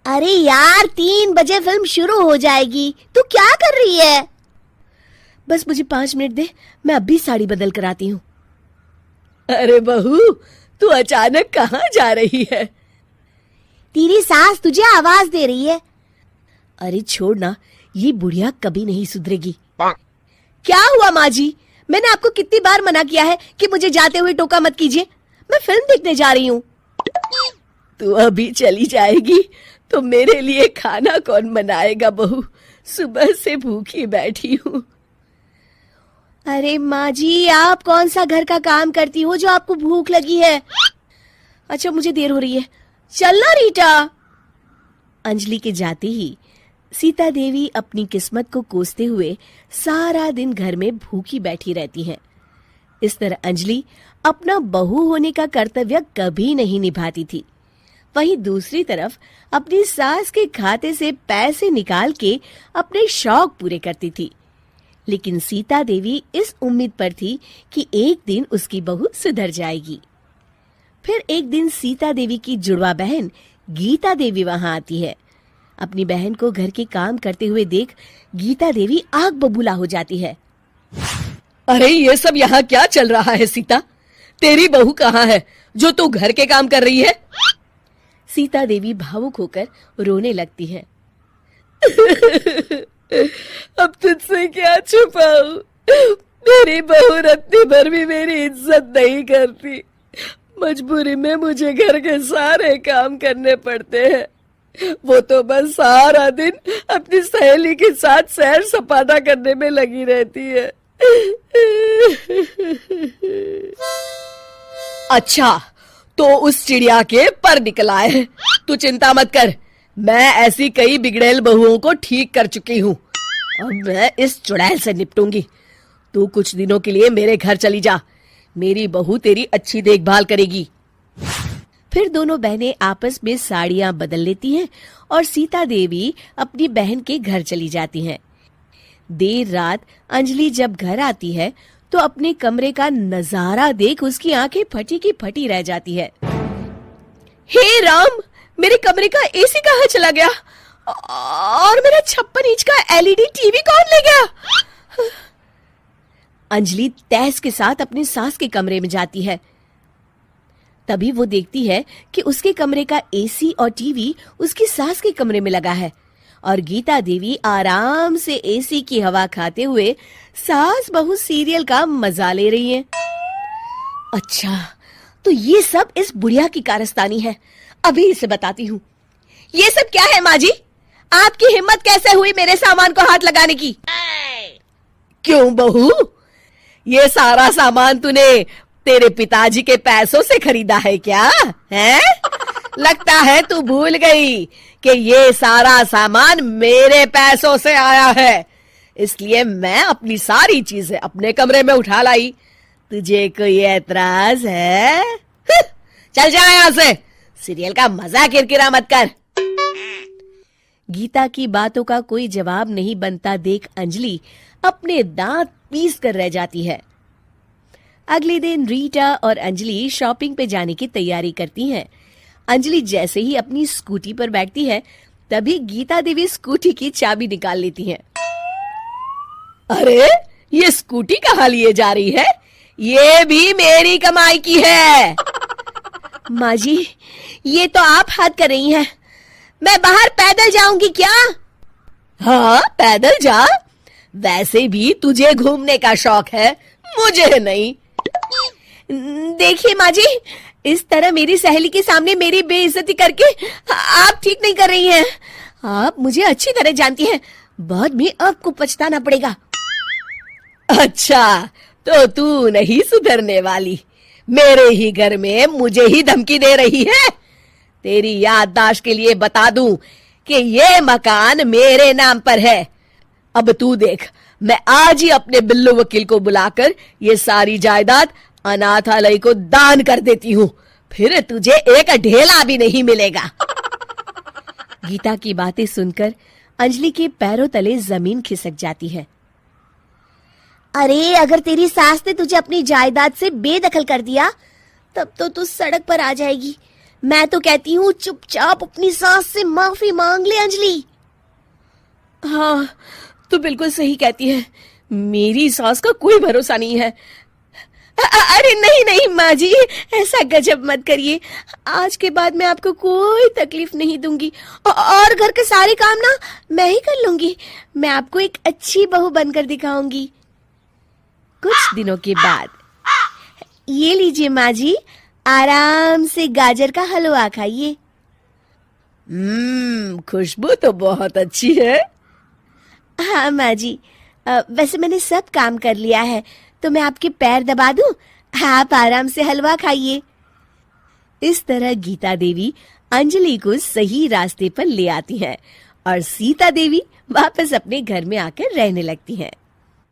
अरे यार 3 बजे फिल्म शुरू हो जाएगी, तू क्या कर रही है? बस मुझे 5 मिनट दे, मैं अभी साड़ी बदल कर आती हूँ। अरे बहू, तू अचानक कहाँ जा रही है? तेरी सास तुझे आवाज दे रही है। अरे छोड़ ना, ये बुढ़िया कभी नहीं सुधरेगी। क्या हुआ माँ जी? मैंने आपको कितनी बार मना किया है कि मुझे जाते हुए टोका मत कीजिए। मैं फिल्म देखने जा रही हूँ। तू अभी चली जाएगी तो मेरे लिए खाना कौन बनाएगा बहू? सुबह से भूखी बैठी हूँ। अरे माँ जी, आप कौन सा घर का काम करती हो जो आपको भूख लगी है? अच्छा, मुझे देर हो रही है, चलना रीटा। अंजलि के जाते ही सीता देवी अपनी किस्मत को कोसते हुए सारा दिन घर में भूखी बैठी रहती हैं। इस तरह अंजलि अपना बहू होने का कर्तव्य कभी नहीं निभाती थी। वहीं दूसरी तरफ अपनी सास के खाते से पैसे निकाल के अपने शौक पूरे करती थी। लेकिन सीता देवी इस उम्मीद पर थी कि एक दिन उसकी बहू सुधर जाएगी। फिर एक दिन सीता देवी की जुड़वा बहन गीता देवी वहां आती है। अपनी बहन को घर के काम करते हुए देख गीता देवी आग बबूला हो जाती है। अरे ये सब यहाँ क्या चल रहा है सीता? तेरी बहू कहाँ है जो तू घर के काम कर रही है? सीता देवी भावुक होकर रोने लगती है। अब तुझसे क्या छुपाऊं? मेरी बहू रत्ती भर भी मेरी इज्जत नहीं करती। मजबूरी में मुझे घर के सारे काम करने पड़ते हैं। वो तो बस सारा दिन अपनी सहेली के साथ सैर सपाटा करने में लगी रहती है। अच्छा, तो उस चिड़िया के पर निकल आए। तू चिंता मत कर, मैं ऐसी कई बिगड़ैल बहुओं को ठीक कर चुकी हूँ। अब मैं इस चुड़ैल से निपटूंगी। तू कुछ दिनों के लिए मेरे घर चली जा, मेरी बहू तेरी अच्छी देखभाल करेगी। फिर दोनों बहनें आपस में साड़ियां बदल लेती हैं और सीता देवी अपनी बहन के घर चली जाती हैं। देर रात अंजलि जब घर आती है तो अपने कमरे का नजारा देख उसकी आंखें फटी की फटी रह जाती है। हे राम, मेरे कमरे का एसी कहाँ चला गया? और मेरा 56 इंच का एलईडी टीवी कौन ले गया? अंजलि तैस के साथ अपनी सास के कमरे में जाती है। तभी वो देखती है कि उसके कमरे का एसी और टीवी उसकी सास के कमरे में लगा है और गीता देवी आराम से एसी की हवा खाते हुए सास बहू सीरियल का मजा ले रही हैं। अच्छा, तो ये सब इस बुढ़िया की कारस्तानी है। अभी इसे बताती हूँ। ये सब क्या है माँ जी? आपकी हिम्मत कैसे हुई मेरे सामान को हाथ लगाने की? क्यों बहू, ये सारा सामान तूने तेरे पिताजी के पैसों से खरीदा है क्या? है? लगता है तू भूल गई कि ये सारा सामान मेरे पैसों से आया है, इसलिए मैं अपनी सारी चीजें अपने कमरे में उठा लाई। तुझे कोई एतराज है? चल जा यहाँ से, सीरियल का मजा किरकिरा मत कर। गीता की बातों का कोई जवाब नहीं बनता देख अंजलि अपने दांत पीस कर रह जाती है। अगले दिन रीटा और अंजलि शॉपिंग पे जाने की तैयारी करती हैं। अंजलि जैसे ही अपनी स्कूटी पर बैठती है तभी गीता देवी स्कूटी की चाबी निकाल लेती हैं। अरे, ये स्कूटी कहाँ लिए जा रही है? ये भी मेरी कमाई की है। माँ जी, ये तो आप हाथ कर रही हैं। मैं बाहर पैदल जाऊंगी क्या? हाँ, पैदल जा। वैसे भी तुझे घूमने का शौक है, मुझे नहीं। देखिए माँ जी, इस तरह मेरी सहेली के सामने मेरी बेइज्जती करके आप ठीक नहीं कर रही हैं। आप मुझे अच्छी तरह जानती हैं, बाद में आपको पछताना पड़ेगा। अच्छा, तो तू नहीं सुधरने वाली, मेरे ही घर में मुझे ही धमकी दे रही है। तेरी याददाश्त के लिए बता दूं कि ये मकान मेरे नाम पर है। अब तू देख, मैं आज ही अपने बिल्लू वकील को बुलाकर ये सारी जायदाद अनाथालय को दान कर देती हूँ, फिर तुझे एक ढेला भी नहीं मिलेगा। गीता की बातें सुनकर अंजलि के पैरों तले जमीन खिसक जाती है। अरे, अगर तेरी सास ने तुझे अपनी जायदाद से बेदखल कर दिया तब तो तू सड़क पर आ जाएगी। मैं तो कहती हूँ चुपचाप अपनी सास से माफी मांग ले अंजलि। हाँ, तो बिल्कुल सही कहती है, मेरी सास का कोई भरोसा नहीं है। अरे नहीं नहीं माँ जी, ऐसा गजब मत करिए। आज के बाद मैं आपको कोई तकलीफ नहीं दूंगी और घर के सारे काम ना मैं ही कर लूंगी। मैं आपको एक अच्छी बहू बनकर दिखाऊंगी। कुछ दिनों के बाद, ये लीजिए माँ जी, आराम से गाजर का हलवा खाइए। खुशबू तो बहुत अच्छी है। हाँ माँ जी, वैसे मैंने सब काम कर लिया है, तो मैं आपके पैर दबा दूं? आप आराम से हलवा खाइए। इस तरह गीता देवी अंजलि को सही रास्ते पर ले आती हैं और सीता देवी वापस अपने घर में आकर रहने लगती हैं।